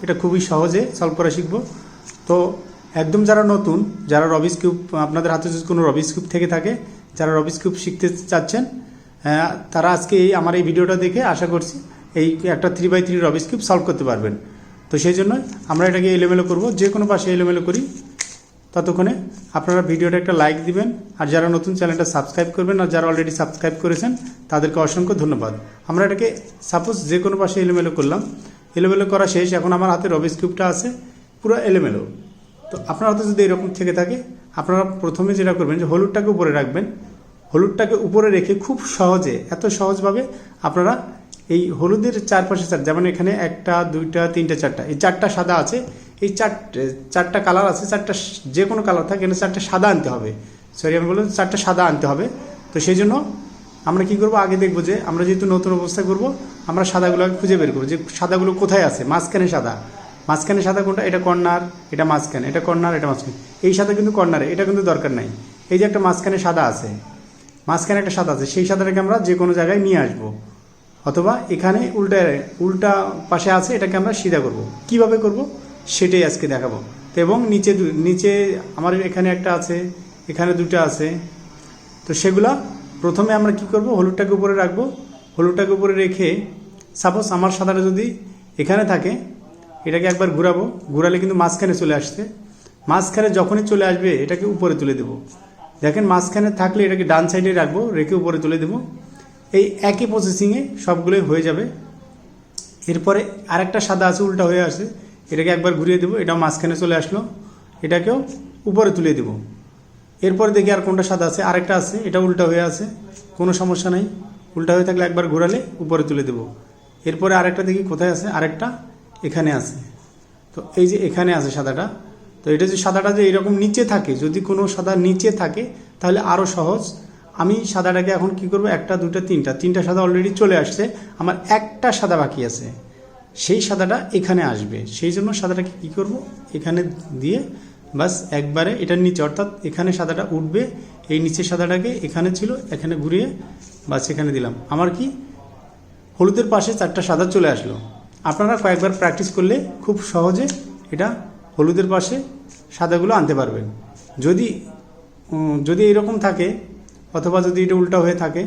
এটা খুবই সহজে সলভ করা শিখব। তো একদম যারা নতুন, যারা রবিস কিউব আপনাদের হাতে যদি কোনো রবিস কিউব থেকে থাকে, যারা রবিস কিউব শিখতে চাচ্ছেন, তারা আজকে আমার এই ভিডিওটা দেখে আশা করছি এই একটা 3x3 রবিস কিউব সলভ করতে পারবেন। তো সেই জন্য আমরা এটাকে এলোমেলো করব, যে কোনো পাশে এলোমেলো করি। ততক্ষণে আপনারা ভিডিওটা একটা লাইক দিবেন, আর যারা নতুন চ্যানেলটা সাবস্ক্রাইব করবেন, আর যারা অলরেডি সাবস্ক্রাইব করেছেন তাদেরকে অসংখ্য ধন্যবাদ। আমরা এটাকে সাপোজ যে কোনো পাশে এলোমেলো করলাম, এলোমেলো করা শেষ। এখন আমার হাতে রবিস কিউবটা আছে পুরো এলোমেলো। তো আপনার হাতে যদি এরকম থেকে থাকে, আপনারা প্রথমে যেটা করবেন যে হলুদটাকে উপরে রাখবেন। হলুদটাকে উপরে রেখে খুব সহজে, এত সহজভাবে আপনারা এই হলুদের চারপাশে যেমন এখানে 1টা 2টা 3টা 4টা, এই 4টা সাদা আছে, এই চারটা কালার আছে, 4টা যে কোনো কালার থাকে, এখানে 4টা সাদা আনতে হবে। সরি, আমি বললাম 4টা সাদা আনতে হবে। তো সেই জন্য আমরা কি করব, আগে দেখব যে আমরা যেহেতু নতুন অবস্থা করব, আমরা সাদাগুলোকে খুঁজে বের করবো যে সাদাগুলো কোথায় আছে। মাঝখানে সাদা, মাঝখানে সাদা কোনটা? এটা কর্নার, এটা মাঝখানে, এটা কর্নার, এটা মাঝখানে। এই সাদা কিন্তু কর্নারে, এটা কিন্তু দরকার নাই। এই যে একটা মাঝখানে সাদা আছে, মাঝখানে একটা সাদা আছে, সেই সাদাটাকে আমরা যে কোনো জায়গায় নিয়ে আসবো। অথবা এখানে উল্টা পাশে আছে, এটাকে আমরা সিধা করব। কিভাবে করব সেটাই আজকে দেখাবো। তো এবং নিচে আমার এখানে একটা আছে, এখানে 2টা আছে। তো সেগুলা প্রথমে আমরা কি করব, হলুদটাকে উপরে রাখবো। হলুদটাকে উপরে রেখে সাপোজ আমার সাদাটা যদি এখানে থাকে, এটাকে একবার ঘুরাবো। ঘুরালে কিন্তু মাঝখানে চলে আসছে। মাঝখানে যখনই চলে আসবে এটাকে উপরে তুলে দেব। দেখেন মাঝখানে থাকলে এটাকে ডান সাইডে রাখবো, রেখে উপরে তুলে দেব। এই একই প্রসেসিংয়ে সবগুলোই হয়ে যাবে। এরপরে আরেকটা সাদা আছে, উল্টা হয়ে আসে, এটাকে একবার ঘুরিয়ে দেবো, এটাও মাঝখানে চলে আসলো, এটাকেও উপরে তুলে দেব। এরপরে দেখি আর কোনটা সাদা আছে, আরেকটা আছে, এটা উল্টা হয়ে আছে, কোনো সমস্যা নাই। উল্টা হয়ে থাকলে একবার ঘোরালে উপরে তুলে দেব। এরপরে আরেকটা দেখি কোথায় আছে, আরেকটা এখানে আছে। তো এই যে এখানে আছে সাদাটা। তো এটা যে সাদাটা যে এরকম নিচে থাকে, যদি কোনো সাদা নিচে থাকে তাহলে আরও সহজ। আমি সাদাটাকে এখন কি করব, 1টা 2টা 3টা সাদা অলরেডি চলে আসছে, আমার একটা সাদা বাকি আছে, সেই সাদাটা এখানে আসবে। সেই জন্য সাদাটাকে কি করব, এখানে দিয়ে বাস একবারে এটার নিচে, অর্থাৎ এখানে সাদাটা উঠবে। এই নিচে সাদাটাকে এখানে ছিল, এখানে ঘুরিয়ে বাস এখানে দিলাম। আমার কি হলুদের পাশে 4টা সাদা চলে আসলো। আপনারা কয়েকবার প্র্যাকটিস করলে খুব সহজে এটা হলুদের পাশে সাদাগুলো আনতে পারবেন। যদি এরকম থাকে, অথবা যদি এটা উল্টা হয়ে থাকে,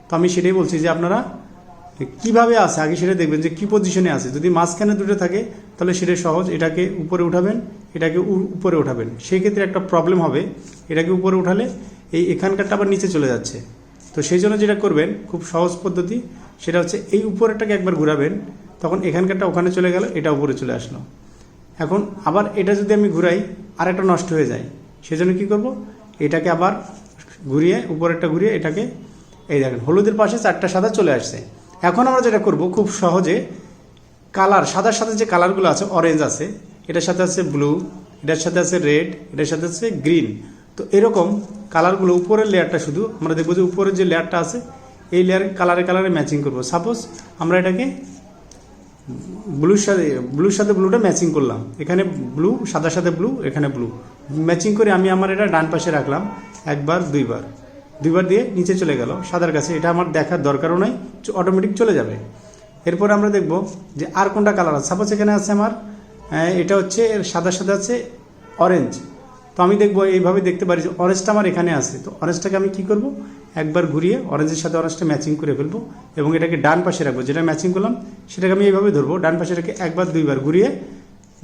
তো আমি সেটাই বলছি যে আপনারা কিভাবে আছে আগে সেটা দেখবেন যে কি পজিশনে আছে। যদি মাঝখানে 2টা থাকে তাহলে সেটা সহজ, এটাকে উপরে উঠাবেন, এটাকে উপরে উঠাবেন। সেই ক্ষেত্রে একটা প্রবলেম হবে, এটাকে উপরে উঠালে এখানকারটা আবার নিচে চলে যাচ্ছে। তো সেই জন্য যেটা করবেন খুব সহজ পদ্ধতি, সেটা হচ্ছে এই উপরেরটাকে একবার ঘুরাবেন, তখন এখানকারটা ওখানে চলে গেল, এটা উপরে চলে আসলো। এখন আবার এটা যদি আমি ঘুরাই, আর একটা নষ্ট হয়ে যায়। সেজন্য কি করব, এটাকে আবার ঘুরিয়ে, উপরেরটা ঘুরিয়ে এটাকে, এই দেখেন হলুদের পাশে 4টা সাদা চলে আসছে। এখন আমরা যেটা করব খুব সহজে, কালার সাদার সাথে যে কালারগুলো আছে, অরেঞ্জ আছে, এটার সাথে আছে ব্লু, এটার সাথে আছে রেড, এটার সাথে আছে গ্রিন। তো এরকম কালারগুলো উপরের লেয়ারটা শুধু আমরা দেখবো যে উপরের যে লেয়ারটা আছে, এই লেয়ার কালারে ম্যাচিং করব। সাপোজ আমরা এটাকে ব্লুর সাথে ব্লুটা ম্যাচিং করলাম, এখানে ব্লু, সাদার সাথে ব্লু, এখানে ব্লু ম্যাচিং করে আমি আমার এটা ডান পাশে রাখলাম। একবার দুইবার দিয়ে নিচে চলে গেল সাদার কাছে, এটা আমার দেখার দরকারও নাই, অটোমেটিক চলে যাবে। এরপর আমরা দেখব যে আর কোনটা কালার আছে। সাপোজ এখানে আছে আমার, এটা হচ্ছে সাদার সাথে আছে অরেঞ্জ। তো আমি দেখব এইভাবে দেখতে পারি যে অরেঞ্জটা আমার এখানে আছে। তো অরেঞ্জটাকে আমি কি করব, একবার ঘুরিয়ে অরেঞ্জের সাথে অরেঞ্জটা ম্যাচিং করে ফেলবো, এবং এটাকে ডান পাশে রাখবো। যেটা ম্যাচিং করলাম সেটাকে আমি এইভাবে ধরবো, ডান পাশে রেখে একবার 2বার ঘুরিয়ে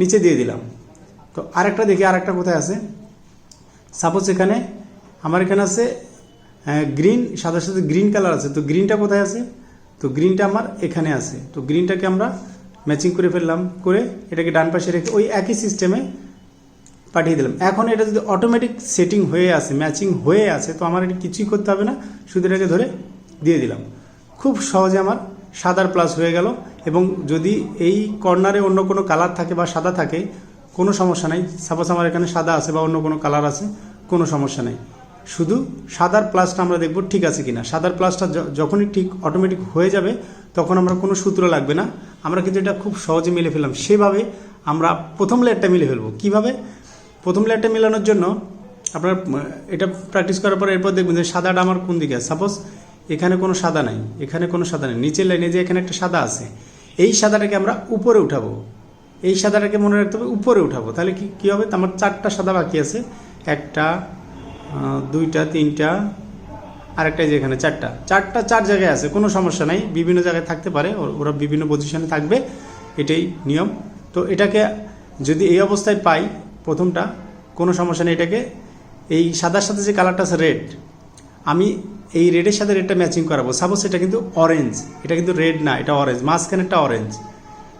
নিচে দিয়ে দিলাম। তো আরেকটা দেখি, আরেকটা কোথায় আছে। সাপোজ এখানে আমার এখানে আছে গ্রিন, সাদার সাথে গ্রিন কালার আছে। তো গ্রিনটা কোথায় আছে, তো গ্রিনটা আমার এখানে আছে। তো গ্রিনটাকে আমরা ম্যাচিং করে ফেললাম, করে এটাকে ডান পাশে রেখে ওই একই সিস্টেমে পাঠিয়ে দিলাম। এখন এটা যদি অটোমেটিক সেটিং হয়ে আসে, ম্যাচিং হয়ে আছে, তো আমার এটা কিছুই করতে হবে না, শুধু এটাকে ধরে দিয়ে দিলাম। খুব সহজে আমার সাদার প্লাস হয়ে গেল। এবং যদি এই কর্নারে অন্য কোনো কালার থাকে বা সাদা থাকে, কোনো সমস্যা নাই। সাপোজ আমার এখানে সাদা আছে বা অন্য কোনো কালার আছে, কোনো সমস্যা নাই। শুধু সাদার প্লাসটা আমরা দেখব ঠিক আছে কিনা। সাদার প্লাসটা যখনই ঠিক অটোমেটিক হয়ে যাবে, তখন আমরা কোনো সূত্র লাগবে না, আমরা কিন্তু এটা খুব সহজে মিলে ফেললাম। সেভাবে আমরা প্রথম লেয়ারটা মিলে ফেলবো। কিভাবে? প্রথম লেয়ারটা মেলানোর জন্য আপনার এটা প্র্যাকটিস করার পর এরপর দেখবেন যে সাদাটা আমার কোন দিকে আছে। সাপোজ এখানে কোনো সাদা নাই, এখানে কোনো সাদা নেই, নিচের লাইনে যে এখানে একটা সাদা আছে, এই সাদাটাকে আমরা উপরে উঠাবো। এই সাদাটাকে মনে রাখতে হবে উপরে উঠাবো, তাহলে কি হবে, আমার 4টা সাদা বাকি আছে, 1টা 2টা 3টা আর একটা যে এখানে 4টা 4 জায়গায় আছে, কোনো সমস্যা নাই, বিভিন্ন জায়গায় থাকতে পারে, ওরা বিভিন্ন পজিশনে থাকবে, এটাই নিয়ম। তো এটাকে যদি এই অবস্থায় পাই প্রথমটা, কোনো সমস্যা নেই, এটাকে এই সাদার সাথে যে কালারটা আছে রেড, আমি এই রেডের সাথে রেডটা ম্যাচিং করাবো। সাপোজ এটা কিন্তু অরেঞ্জ, এটা কিন্তু রেড না, এটা অরেঞ্জ, মাঝখানেরটা অরেঞ্জ,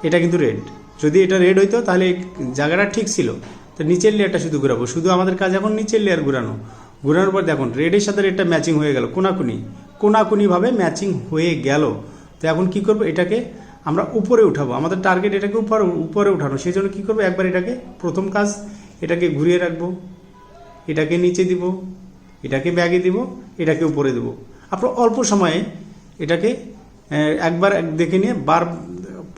এটা কিন্তু রেড। যদি এটা রেড হইতো তাহলে এই জায়গাটা ঠিক ছিল, তো নিচের লেয়ারটা শুধু ঘুরাবো, শুধু আমাদের কাজ এখন নিচের লেয়ার ঘুরানো। ঘুরানোর পর দেখুন রেডের সাথে রেডটা ম্যাচিং হয়ে গেল, কোনাকুনিভাবে ম্যাচিং হয়ে গেল। তো এখন কি করব, এটাকে আমরা উপরে উঠাবো, আমাদের টার্গেট এটাকে উপরে উঠানো। সেই জন্য কী করবো, একবার এটাকে প্রথম কাজ, এটাকে ঘুরিয়ে রাখবো, এটাকে নিচে দিব, এটাকে ব্যাগে দিব, এটাকে উপরে দেব। আপনার অল্প সময়ে এটাকে একবার দেখে নিয়ে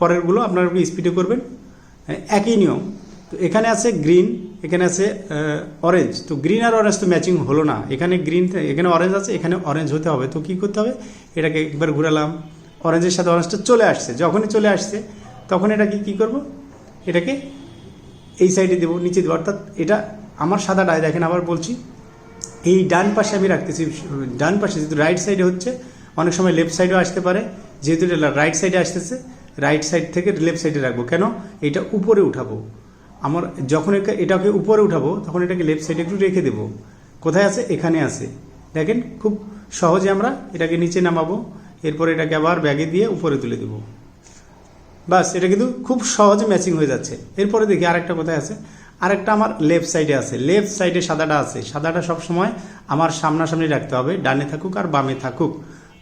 পরেরগুলো আপনারা স্পিডে করবেন, একই নিয়ম। তো এখানে আছে গ্রিন, এখানে আছে অরেঞ্জ, তো গ্রিন আর অরেঞ্জ তো ম্যাচিং হলো না, এখানে গ্রিন, এখানে অরেঞ্জ আছে, এখানে অরেঞ্জ হতে হবে। তো কী করতে হবে, এটাকে একবার ঘুরালাম, অরেঞ্জের সাথে অরেঞ্জটা চলে আসছে, যখনই চলে আসছে তখন এটাকে কী করব, এটাকে এই সাইডে দেবো, নিচে দেবো। অর্থাৎ এটা আমার সাদাটায় দেখেন, আবার বলছি, এই ডান পাশে আমি রাখতেছি, ডান পাশে যেহেতু রাইট সাইডে হচ্ছে, অনেক সময় লেফট সাইডেও আসতে পারে, যেহেতু এটা রাইট সাইডে আসতেছে, রাইট সাইড থেকে লেফট সাইডে রাখবো। কেন, এটা উপরে উঠাবো, আমার যখন এটাকে উপরে উঠাবো তখন এটাকে লেফট সাইডে একটু রেখে দেবো। কোথায় আছে, এখানে আছে, দেখেন খুব সহজে আমরা এটাকে নিচে নামাবো, এরপর এটাকে আবার ব্যাগে দিয়ে উপরে তুলে দেবো, বাস। এটা কিন্তু খুব সহজে ম্যাচিং হয়ে যাচ্ছে। এরপরে দেখি আরেকটা কোথায় আছে, আরেকটা আমার লেফট সাইডে আছে, লেফট সাইডে সাদাটা আছে, সাদাটা সবসময় আমার সামনাসামনি রাখতে হবে, ডানে থাকুক আর বামে থাকুক।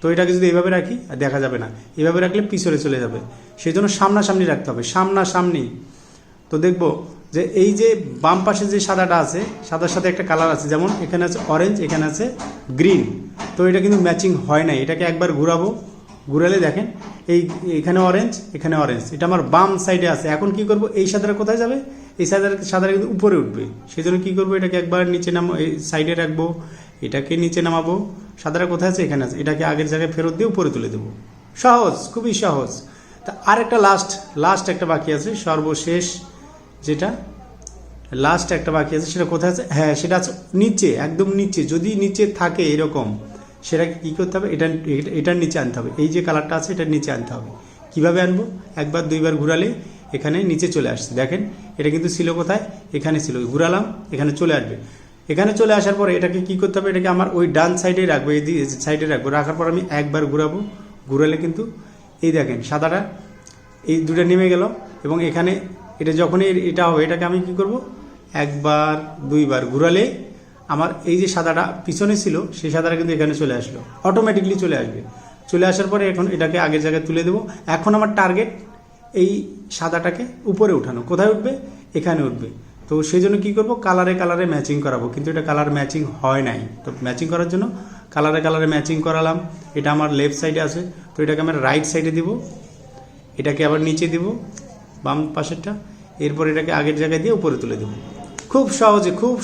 তো এটাকে যদি এইভাবে রাখি দেখা যাবে না, এভাবে রাখলে পিছনে চলে যাবে, সেই জন্য সামনাসামনি রাখতে হবে, সামনাসামনি। তো দেখবো যে এই যে বাম পাশে যে সাদাটা আছে, সাদার সাথে একটা কালার আছে, যেমন এখানে আছে অরেঞ্জ, এখানে আছে গ্রিন, তো এটা কিন্তু ম্যাচিং হয় নাই। এটাকে একবার ঘুরাবো, ঘুরালে দেখেন এখানে অরেঞ্জ, এখানে অরেঞ্জ, এটা আমার বাম সাইডে আছে। এখন কি করব, এই সাদাটা কোথায় যাবে, এই সাদাটা কিন্তু উপরে উঠবে, সেই জন্য কী করবো, এটাকে একবার নিচে এই সাইডে রাখবো, এটাকে নিচে নামাবো, সাদাটা কোথায় আছে, এখানে আছে, এটাকে আগের জায়গায় ফেরত দিয়ে উপরে তুলে দেবো। সহজ, খুবই সহজ। তা আরেকটা লাস্ট একটা বাকি আছে, সর্বশেষ যেটা লাস্ট একটা বাকি আছে, সেটা কোথায় আছে, হ্যাঁ সেটা আছে নিচে, একদম নিচে। যদি নিচে থাকে এরকম, সেটাকে কী করতে হবে, এটার নিচে আনতে হবে, এই যে কালারটা আছে এটার নিচে আনতে হবে। কীভাবে আনবো, একবার দুইবার ঘুরালে এখানে নিচে চলে আসছে, দেখেন এটা কিন্তু ছিল কোথায়, এখানে ছিল, ঘুরালাম এখানে চলে আসবে। এখানে চলে আসার পরে এটাকে কী করতে হবে, এটাকে আমার ওই ডান সাইডে রাখবো, এই সাইডে রাখবো, রাখার পর আমি একবার ঘুরাবো, ঘুরালে কিন্তু এই দেখেন সাদাটা এই দুটো নেমে গেল। এবং এখানে এটা যখনই এটা হবে, এটাকে আমি কি করব, একবার দুইবার ঘুরালে আমার এই যে সাদাটা পিছনে ছিল, সেই সাদাটা কিন্তু এখানে চলে আসলো, অটোমেটিকলি চলে আসবে। চলে আসার পরে এখন এটাকে আগের জায়গায় তুলে দেবো। এখন আমার টার্গেট এই সাদাটাকে উপরে উঠানো, কোথায় উঠবে, এখানে উঠবে। তো সেই জন্য কী করবো, কালারে ম্যাচিং করাবো, কিন্তু এটা কালার ম্যাচিং হয় নাই। তো ম্যাচিং করার জন্য কালারে ম্যাচিং করালাম। এটা আমার লেফট সাইডে আছে, তো এটাকে আমরা রাইট সাইডে দিব, এটাকে আবার নিচে দিব বাম পাশেরটা, এরপর এটাকে আগের জায়গায় দিয়ে উপরে তুলে দেবো। খুব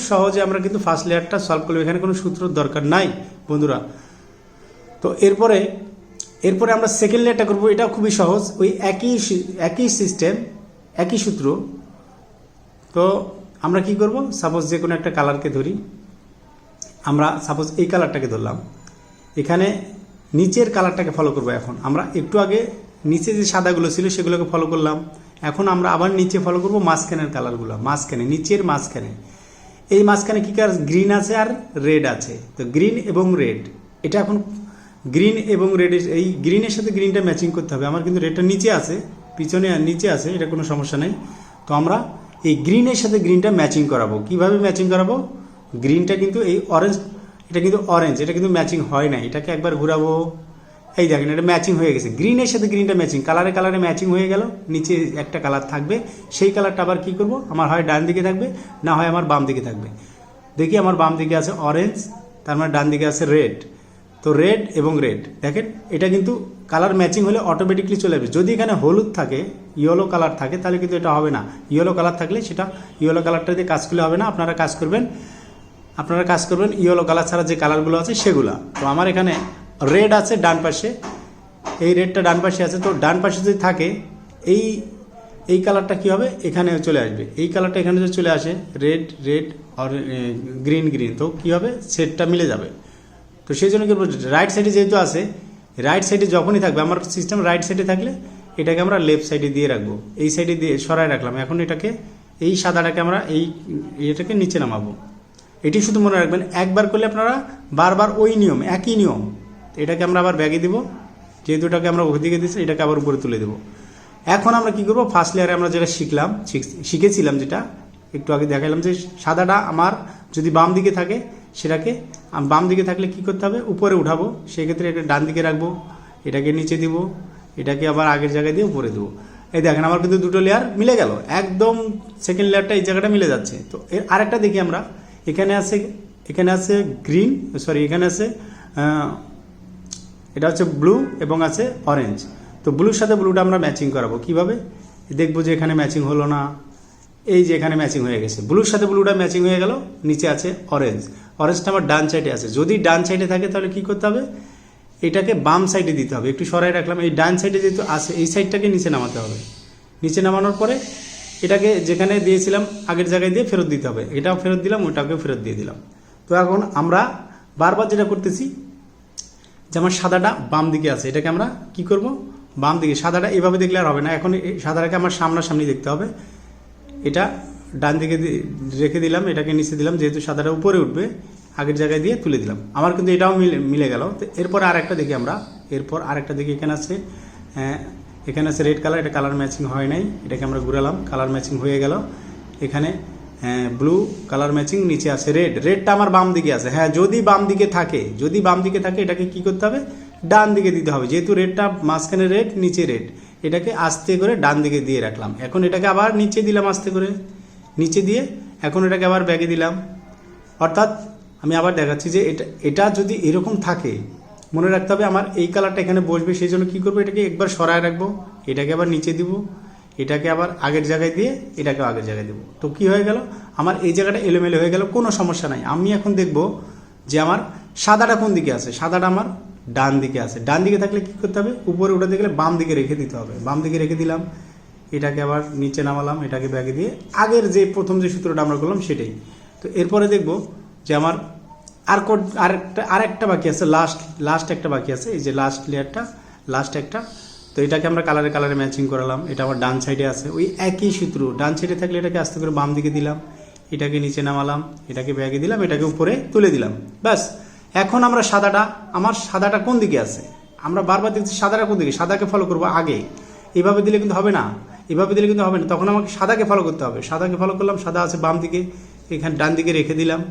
সহজে আমরা কিন্তু ফার্স্ট লেয়ারটা সলভ করবো, এখানে কোনো সূত্রের দরকার নাই বন্ধুরা। তো এরপরে আমরা সেকেন্ড লেয়ারটা করবো, এটা খুবই সহজ, ওই একই সিস্টেম, একই সূত্র। তো আমরা কি করব, সাপোজ যে কোনো একটা কালারকে ধরি, আমরা সাপোজ এই কালারটাকে ধরলাম, এখানে নিচের কালারটাকে ফলো করব। এখন আমরা একটু আগে নিচে যে সাদাগুলো ছিল সেগুলোকে ফলো করলাম, এখন আমরা আবার নিচে ফলো করব মাঝখানের কালারগুলো, নিচের মাঝখানে। এই মাঝখানে কী কালার, গ্রিন আছে আর রেড আছে। তো গ্রিন এবং রেড, এটা এখন গ্রিন এবং রেডের, এই গ্রিনের সাথে গ্রিনটা ম্যাচিং করতে হবে। আমার কিন্তু রেডটা নিচে আছে, পিছনে নিচে আছে, এটা কোনো সমস্যা নেই। তো আমরা এই গ্রিনের সাথে গ্রিনটা ম্যাচিং করাবো। কিভাবে ম্যাচিং করাবো, গ্রিনটা কিন্তু এই অরেঞ্জ, এটা কিন্তু অরেঞ্জ, এটা কিন্তু ম্যাচিং হয় না। এটাকে একবার ঘুরাবো, এই দেখেন এটা ম্যাচিং হয়ে গেছে, গ্রিনের সাথে গ্রিনটা ম্যাচিং, কালারে ম্যাচিং হয়ে গেল। নিচে একটা কালার থাকবে, সেই কালারটা আবার কি করব, আমার হয় ডান দিকে থাকবে, না হয় আমার বাম দিকে থাকবে। দেখি আমার বাম দিকে আছে অরেঞ্জ, তার মানে ডান দিকে আছে রেড। তো রেড এবং রেড, দেখেন এটা কিন্তু কালার ম্যাচিং হলে অটোমেটিকলি চলে আসবে। যদি এখানে হলুদ থাকে, ইয়েলো কালার থাকে, তাহলে কিন্তু এটা হবে না। ইয়েলো কালার থাকলে সেটা, ইয়েলো কালারটা দিয়ে কাজ করলে হবে না। আপনারা কাজ করবেন ইয়েলো কালার ছাড়া যে কালারগুলো আছে সেগুলা। তো আমার এখানে রেড আছে ডান পাশে, এই রেডটা ডান পাশে আছে। তো ডান পাশে যদি থাকে, এই কালারটা কী হবে, এখানে চলে আসবে। এই কালারটা এখানে যদি চলে আসে রেড রেড আর গ্রিন গ্রিন, তো কী হবে, সেটটা মিলে যাবে। তো সেই জন্য কি বলবো, রাইট সাইডে যেহেতু আছে, রাইট সাইডে যখনই থাকবে, আমার সিস্টেম রাইট সাইডে থাকলে এটাকে আমরা লেফট সাইডে দিয়ে রাখবো, এই সাইডে দিয়ে সরায় রাখলাম। এখন এটাকে এই সাদাটাকে আমরা এটাকে নিচে নামাবো। এটি শুধু মনে রাখবেন, একবার করলে আপনারা বারবার ওই নিয়ম, একই নিয়ম। এটাকে আমরা আবার ব্যাগে দিব, যেহেতু এটাকে আমরা ওদিকে দিচ্ছি, এটাকে আবার উপরে তুলে দেবো। এখন আমরা কি করব, ফার্স্ট লেয়ারে আমরা যেটা শিখেছিলাম, যেটা একটু আগে দেখালাম, যে সাদাটা আমার যদি বাম দিকে থাকে, সেটাকে বাম দিকে থাকলে কি করতে হবে, উপরে উঠাবো। সেক্ষেত্রে এটা ডান দিকে রাখবো, এটাকে নিচে দিব, এটাকে আবার আগের জায়গায় দিয়ে উপরে দেবো। এই দেখেন আমার কিন্তু দুটো লেয়ার মিলে গেল, একদম সেকেন্ড লেয়ারটা এই জায়গাটা মিলে যাচ্ছে। তো এর আরেকটা দেখি আমরা, এখানে আছে গ্রিন, সরি এখানে আছে এটা হচ্ছে ব্লু এবং আছে অরেঞ্জ। তো ব্লুর সাথে ব্লুটা আমরা ম্যাচিং করাবো। কিভাবে দেখবো যে এখানে ম্যাচিং হলো না, এই যে এখানে ম্যাচিং হয়ে গেছে, ব্লুর সাথে ব্লুটা ম্যাচিং হয়ে গেল। নিচে আছে অরেঞ্জটা আমার ডান সাইডে আছে। যদি ডান সাইডে থাকে তাহলে কি করতে হবে, এটাকে বাম সাইডে দিতে হবে, একটু সরাই রাখলাম। এই ডান সাইডে যেহেতু আছে, এই সাইডটাকে নিচে নামাতে হবে। নিচে নামানোর পরে এটাকে যেখানে দিয়েছিলাম আগের জায়গায় দিয়ে ফেরত দিতে হবে। এটাও ফেরত দিলাম, ওটাকেও ফেরত দিয়ে দিলাম। তো এখন আমরা বারবার যেটা করতেছি, যে আমার সাদাটা বাম দিকে আছে, এটাকে আমরা কি করব, বাম দিকে। সাদাটা এভাবে দেখলে আর হবে না, এখন এই সাদাটাকে আমার সামনাসামনি দেখতে হবে। এটা ডান দিকে রেখে দিলাম, এটাকে নিচে দিলাম, যেহেতু সাদাটা উপরে উঠবে, আগের জায়গায় দিয়ে তুলে দিলাম। আমার কিন্তু এটাও মিলে গেল। তো এরপর আরেকটা দেখি আমরা, এখানে আছে রেড কালার, এটা কালার ম্যাচিং হয় নাই, এটাকে আমরা ঘুরালাম, কালার ম্যাচিং হয়ে গেল। এখানে ব্লু কালার ম্যাচিং, নিচে আছে রেডটা আমার বাম দিকে আছে। হ্যাঁ, যদি বাম দিকে থাকে এটাকে কি করতে হবে, ডান দিকে দিতে হবে। যেহেতু রেডটা মাঝখানে রেড, নিচে রেড, এটাকে আস্তে করে ডান দিকে দিয়ে রাখলাম। এখন এটাকে আবার নিচে দিলাম, আস্তে করে নিচে দিয়ে এখন এটাকে আবার ব্যাগে দিলাম। অর্থাৎ আমি আবার দেখাচ্ছি যে এটা যদি এরকম থাকে, মনে রাখতে হবে আমার এই কালারটা এখানে বসবে। সেই জন্য কী করবো, এটাকে একবার সরায় রাখবো, এটাকে আবার নিচে দিব, এটাকে আবার আগের জায়গায় দিয়ে এটাকেও আগের জায়গায় দেবো। তো কি হয়ে গেল, আমার এই জায়গাটা এলোমেলো হয়ে গেল, কোনো সমস্যা নাই। আমি এখন দেখব যে আমার সাদাটা কোন দিকে আছে। সাদাটা আমার ডান দিকে আছে। ডান দিকে থাকলে কি করতে হবে, উপরে উঠাতে গেলে বাম দিকে রেখে দিতে হবে। বাম দিকে রেখে দিলাম, এটাকে আবার নিচে নামালাম, এটাকে ব্যাগে দিয়ে আগের যে প্রথম যে সূত্রটা আমরা করলাম সেটাই। তো এরপরে দেখব যে আমার আরেকটা বাকি আছে, লাস্ট একটা বাকি আছে, এই যে লাস্ট লেয়ারটা, লাস্ট একটা। তো এটাকে আমরা কালারে ম্যাচিং করালাম। এটা আমার ডান সাইডে আছে, ওই একই সূত্র। ডান সাইডে থাকলে এটাকে আস্তে করে বাম দিকে দিলাম, এটাকে নিচে নামালাম, এটাকে ব্যাগে দিলাম, এটাকে উপরে তুলে দিলাম। ব্যাস। এখন আমরা আমার সাদাটা কোন দিকে আছে, আমরা বারবার দেখছি সাদাটা কোন দিকে, সাদাকে ফলো করবো আগে। এভাবে দিলে কিন্তু হবে না, তখন আমাকে সাদাকে ফলো করতে হবে। সাদাকে ফলো করলাম, সাদা আছে বাম দিকে, এখানে ডান দিকে রেখে দিলাম।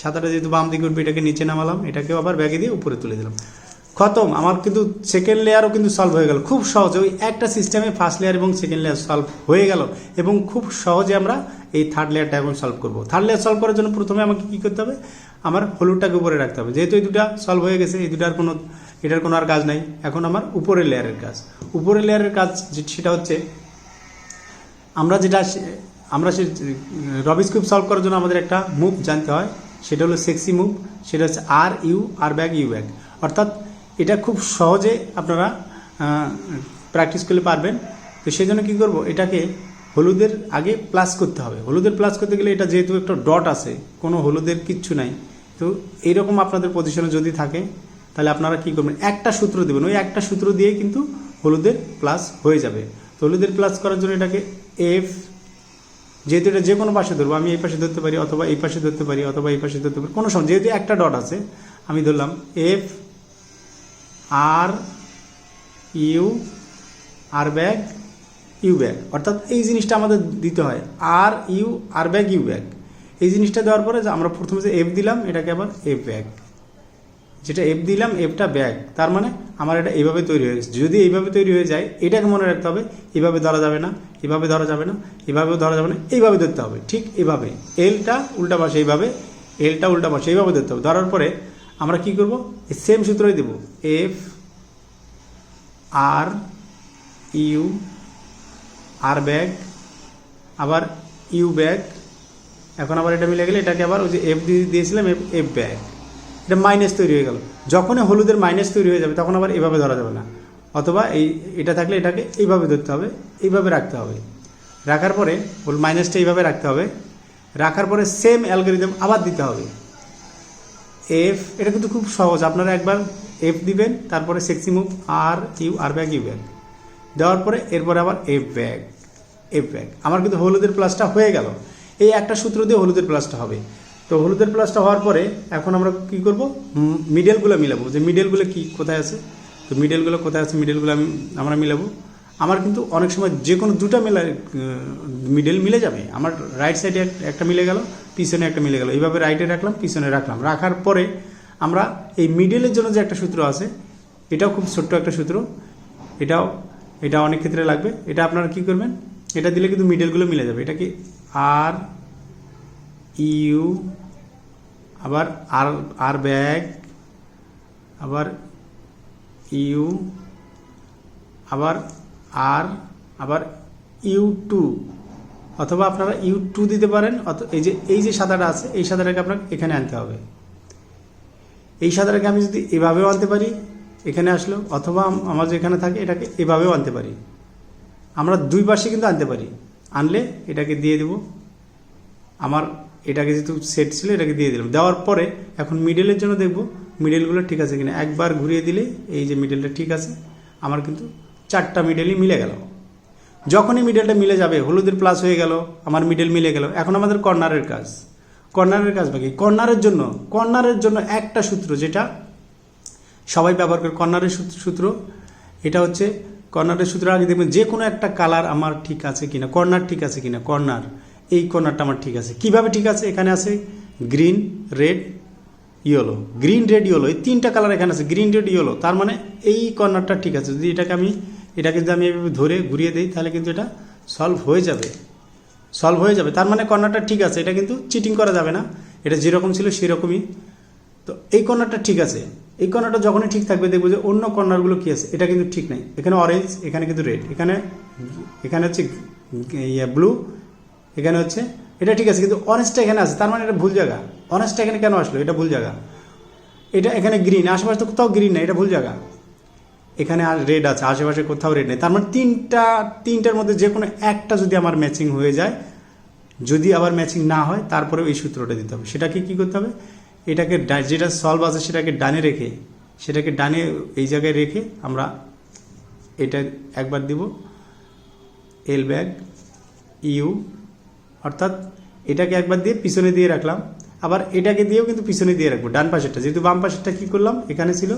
সাদাটা যেহেতু বাম দিকে উঠবে, এটাকে নিচে নামালাম, এটাকেও আবার ব্যাগে দিয়ে উপরে তুলে দিলাম। খতম। আমার কিন্তু সেকেন্ড লেয়ারও কিন্তু সলভ হয়ে গেল খুব সহজে। ওই একটা সিস্টেমে ফার্স্ট লেয়ার এবং সেকেন্ড লেয়ার সলভ হয়ে গেল, এবং খুব সহজে আমরা এই থার্ড লেয়ারটা এখন সলভ করব। থার্ড লেয়ার সলভ করার জন্য প্রথমে আমাকে কী করতে হবে, আমার হলুদটাকে উপরে রাখতে হবে। যেহেতু এই দুটা সলভ হয়ে গেছে, এটার কোনো আর কাজ নাই। এখন আমার উপরের লেয়ারের কাজ। সেটা হচ্ছে আমরা রবিক্স কিউব সলভ করার জন্য আমাদের একটা মুভ জানতে হয়, সেটা হলো সেক্সি মুভ। সেটা হচ্ছে আর ব্যাগ ইউ ব্যাগ। অর্থাৎ এটা খুব সহজে আপনারা প্র্যাকটিস করলে পারবেন। তো সেই জন্য কী করবো, এটাকে হলুদের আগে প্লাস করতে হবে। হলুদের প্লাস করতে গেলে এটা যেহেতু একটা ডট আছে, কোনো হলুদের কিচ্ছু নাই, তো এইরকম আপনাদের পজিশনে যদি থাকে, তাহলে আপনারা কী করবেন, একটা সূত্র দেবেন। ওই একটা সূত্র দিয়ে কিন্তু হলুদের প্লাস হয়ে যাবে। তো হলুদের প্লাস করার জন্য এটাকে এফ, যেহেতু এটা যে কোনো পাশে ধরবো, আমি এই পাশে ধরতে পারি, অথবা এই পাশে ধরতে পারি, অথবা এই পাশে ধরতে পারি, কোনো সময়। যেহেতু একটা ডট আছে, আমি ধরলাম F R U R back U back. অর্থাৎ এই জিনিসটা আমাদের দিতে হয়, আর ব্যাগ ইউ ব্যাগ। এই জিনিসটা দেওয়ার পরে আমরা প্রথমে যে এফ দিলাম, এটাকে আবার এফ ব্যাগ, যেটা এফ দিলাম, এফটা ব্যাগ। তার মানে আমার এটা এইভাবে তৈরি হয়ে গেছে। যদি এইভাবে তৈরি হয়ে যায়, এটাকে মনে রাখতে হবে, এইভাবে ধরা যাবে না, এভাবে ধরা যাবে না, এভাবেও ধরা যাবে না, এইভাবে ধরতে হবে। ঠিক এভাবে এলটা উল্টা পাশে, এইভাবে এলটা উল্টা পাশে, এইভাবে ধরতে হবে। ধরার পরে আমরা কি করব, এই সেম সূত্রই দেব, F R U R bag, আবার ইউ ব্যাগ। এখন আবার এটা মিলে গেলে এটাকে আবার ওই যে এফ দিয়েছিলাম, এফ ব্যাগ। এটা মাইনাস তৈরি হয়ে গেল। যখনই হলুদের মাইনাস তৈরি হয়ে যাবে, তখন আবার এভাবে ধরা যাবে না, অথবা এটা থাকলে এটাকে এইভাবে ধরতে হবে, এইভাবে রাখতে হবে। রাখার পরে ওর মাইনাসটা এইভাবে রাখতে হবে, রাখার পরে সেম অ্যালগরিদম আবার দিতে হবে। এফ, এটা কিন্তু খুব সহজ, আপনারা একবার এফ দিবেন, তারপরে sexy move R back U back দেওয়ার পরে এরপরে আবার এফ ব্যাক। আমার কিন্তু হলুদের প্লাসটা হয়ে গেল। এই একটা সূত্র দিয়ে হলুদের প্লাসটা হবে। তো হলুদের প্লাসটা হওয়ার পরে এখন আমরা কি করব, মিডলগুলো মিলাবো, যে মিডলগুলো কি কোথায় আছে। তো মিডলগুলো কোথায় আছে, মিডলগুলো আমরা মিলাবো। আমার কিন্তু অনেক সময় যে কোনো দুটো মিডল মিলে যাবে। আমার রাইট সাইডে একটা মিলে গেল, পিছনে একটা মিলে গেল, এইভাবে রাইটে রাখলাম, পিছনে রাখলাম। রাখার পরে আমরা এই মিডলের জন্য যে একটা সূত্র আছে, এটাও খুব ছোট্ট একটা সূত্র, এটা অনেক ক্ষেত্রে লাগবে। এটা আপনারা কি করবেন, এটা দিলে কিন্তু মিডলগুলো মিলে যাবে। এটা কি আর ইউ, আবার আর ব্যাক, আবার ইউ, আবার আর, আবার U2, অথবা আপনারা U2 দিতে পারেন। এই যে সাদাটা আছে, এই সাদাটাকে আপনাকে এখানে আনতে হবে। এই সাদাটাকে আমি যদি এভাবেও আনতে পারি, এখানে আসলো, অথবা আমার যেখানে থাকে এটাকে এভাবেও আনতে পারি। আমরা দুই পাশে কিন্তু আনতে পারি। আনলে এটাকে দিয়ে দেব, আমার এটাকে যেহেতু সেট ছিল এটাকে দিয়ে দিলাম। দেওয়ার পরে এখন মিডলের জন্য দেখব মিডলগুলো ঠিক আছে কিনা। একবার ঘুরিয়ে দিলে এই যে মিডলটা ঠিক আছে, আমার কিন্তু 4টা মিডলই মিলে গেল। যখনই মিডলটা মিলে যাবে, হলুদের প্লাস হয়ে গেল, আমার মিডল মিলে গেল। এখন আমাদের কর্নারের কাজ বাকি। কর্নারের জন্য একটা সূত্র যেটা সবাই ব্যবহার করে, কর্নারের সূত্র। এটা হচ্ছে কর্নারের সূত্র। আগে দেখবেন যে কোনো একটা কালার আমার ঠিক আছে কিনা, কর্নার ঠিক আছে কিনা। এই কর্নারটা আমার ঠিক আছে। কিভাবে ঠিক আছে, এখানে আছে green, red, yellow. Green, red, yellow, এই 3টা কালার এখানে আছে, গ্রিন, রেড, ইয়েলো। তার মানে এই কর্নারটা ঠিক আছে। যদি এটাকে যদি আমি এভাবে ধরে ঘুরিয়ে দিই, তাহলে কিন্তু এটা সলভ হয়ে যাবে। তার মানে কর্নারটা ঠিক আছে। এটা কিন্তু চিটিং করা যাবে না, এটা যেরকম ছিল সেরকমই। তো এই কর্নারটা ঠিক আছে। এই কর্নারটা যখনই ঠিক থাকবে, দেখবো যে অন্য কর্নারগুলো কি আছে, এটা কিন্তু ঠিক নাই। এখানে অরেঞ্জ, এখানে কিন্তু রেড, এখানে হচ্ছে ব্লু, এখানে হচ্ছে এটা ঠিক আছে, কিন্তু অরেঞ্জটা এখানে আছে। তার মানে এটা ভুল জায়গা। অরেঞ্জটা এখানে কেন আসলো, এটা ভুল জায়গা। এটা এখানে গ্রিন, আশেপাশে তো কোথাও গ্রিন নেই, এটা ভুল জায়গা। এখানে আর রেড আছে, আশেপাশে কোথাও রেড নেই। তার মানে তিনটার মধ্যে যে কোনো একটা যদি আমার ম্যাচিং হয়ে যায়, যদি আবার ম্যাচিং না হয়, তারপরে এই সূত্রটা দিতে হবে। সেটাকে কি করতে হবে, এটাকে যেটা সলভ আছে সেটাকে ডানে রেখে, এই জায়গায় রেখে আমরা এটা একবার দিব এল ব্যাক ইউ, অর্থাৎ এটাকে একবার দিয়ে পিছনে দিয়ে রাখলাম, আবার এটাকে দিয়েও কিন্তু পিছনে দিয়ে রাখবো ডান পাশেরটা। যেহেতু বাম পাশেরটা কি করলাম, এখানে ছিল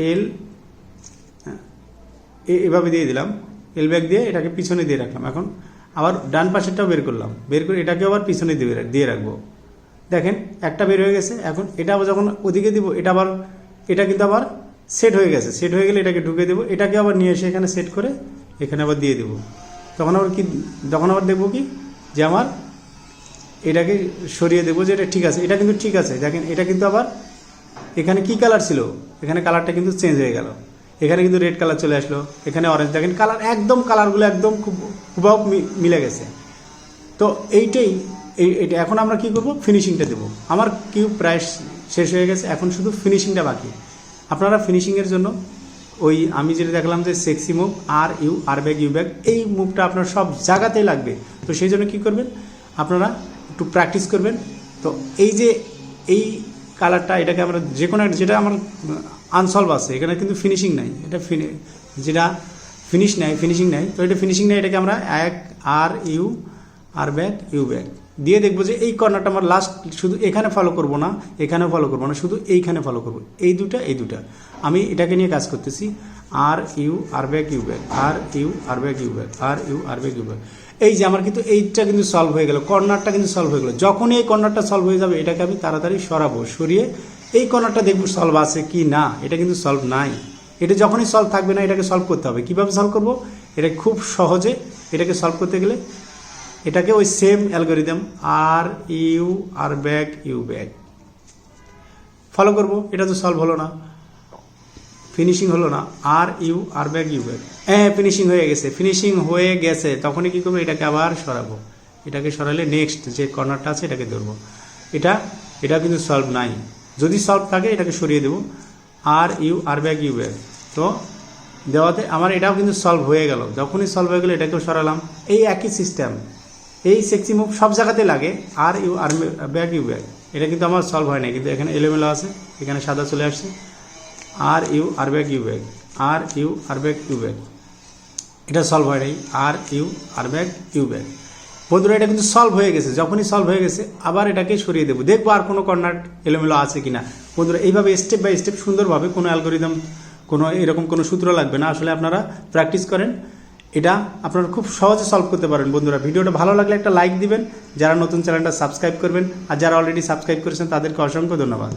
এল, এভাবে দিয়ে দিলাম, এল ব্যাক দিয়ে এটাকে পিছনে দিয়ে রাখলাম। এখন আবার ডান পাশেরটাও বের করে এটাকে আবার পিছনে দিয়ে রাখবো। দেখেন একটা বের হয়ে গেছে। এখন এটা আবার যখন ওদিকে দিব, এটা কিন্তু আবার সেট হয়ে গেছে। সেট হয়ে গেলে এটাকে ঢুকে দেবো, এটাকে আবার নিয়ে এসে এখানে সেট করে এখানে আবার দিয়ে দেবো। তখন আবার দেখবো কি, যে আমার এটাকে সরিয়ে দেবো, যে এটা ঠিক আছে। এটা কিন্তু ঠিক আছে। দেখেন এটা কিন্তু আবার এখানে কি কালার ছিল, এখানে কালারটা কিন্তু চেঞ্জ হয়ে গেল। এখানে কিন্তু রেড কালার চলে আসলো, এখানে অরেঞ্জ। দেখেন কালারগুলো একদম খুব মিলে গেছে। তো এইটা এখন আমরা কি করব, ফিনিশিংটা দেবো। আমার কিউব প্রায় শেষ হয়ে গেছে, এখন শুধু ফিনিশিংটা বাকি। আপনারা ফিনিশিংয়ের জন্য আমি যেটা দেখলাম যে sexy move, R back U back, এই মুভটা আপনার সব জায়গাতেই লাগবে। তো সেই জন্য কী করবেন, আপনারা একটু প্র্যাকটিস করবেন। তো এই কালারটা, এটাকে আমরা যে কোনো যেটা আমার আনসলভ আছে, এখানে কিন্তু ফিনিশিং নাই, এটা যেটা ফিনিশিং নাই। তো এটা ফিনিশিং নাই, এটাকে আমরা আর ব্যাক ইউ ব্যাক দিয়ে দেখবো যে এই কর্নারটা আমার লাস্ট, শুধু এখানে ফলো করব না, এখানেও ফলো করবো না, শুধু এইখানে ফলো করবো। এই দুটা আমি এটাকে নিয়ে কাজ করতেছি। R back U back, R back U back. এই যে আমার কিন্তু এইটা কিন্তু সলভ হয়ে গেল, কর্নারটা কিন্তু সলভ হয়ে গেল। যখনই এই কর্নারটা সলভ হয়ে যাবে, এটাকে আমি তাড়াতাড়ি সরিয়ে এই কর্নারটা দেখবো সলভ আছে কি না। এটা কিন্তু সলভ নাই। এটা যখনই সলভ থাকবে না, এটাকে সলভ করতে হবে। কীভাবে সলভ করব, এটা খুব সহজে। এটাকে সলভ করতে গেলে এটাকে ওই same algorithm R back U back follow করব। এটা তো সলভ হলো না, ফিনিশিং হলো না। R back U back, finishing হয়ে গেছে। তখনই কী করবো, এটাকে আবার সরাবো। এটাকে সরালে নেক্সট যে কর্নারটা আছে এটাকে ধরবো। এটা কিন্তু সলভ নাই। যদি সলভ থাকে এটাকে সরিয়ে দেবো। আর ব্যাক ইউ ব্যাক। তো দেওয়াতে আমার এটাও কিন্তু সলভ হয়ে গেল। যখনই সলভ হয়ে গেলো এটাকেও সরালাম। এই একই সিস্টেম, এই সেক্সি মুভ সব জায়গাতে লাগে। R U R back U back, এটা কিন্তু আমার সলভ হয় না, কিন্তু এখানে এলোমেলো আছে, এখানে সাদা চলে আসছে। R U R back U back, R U R back U back, এটা সলভ হয় নাই। R U R back U back. বন্ধুরা এটা কিন্তু সলভ হয়ে গেছে। যখনই সলভ হয়ে গেছে আবার এটাকে সরিয়ে দেবো, দেখবো আর কোনো কর্নার এলোমেলো আছে কিনা। বন্ধুরা এইভাবে স্টেপ বাই স্টেপ সুন্দরভাবে, কোনো অ্যালগোরিদম, কোনো এরকম কোনো সূত্র লাগবে না। আসলে আপনারা প্র্যাকটিস করেন, এটা আপনারা খুব সহজে সলভ করতে পারেন। বন্ধুরা ভিডিওটা ভালো লাগলে একটা লাইক দিবেন, যারা নতুন চ্যানেলটা সাবস্ক্রাইব করবেন, আর যারা অলরেডি সাবস্ক্রাইব করেছেন তাদেরকে অসংখ্য ধন্যবাদ।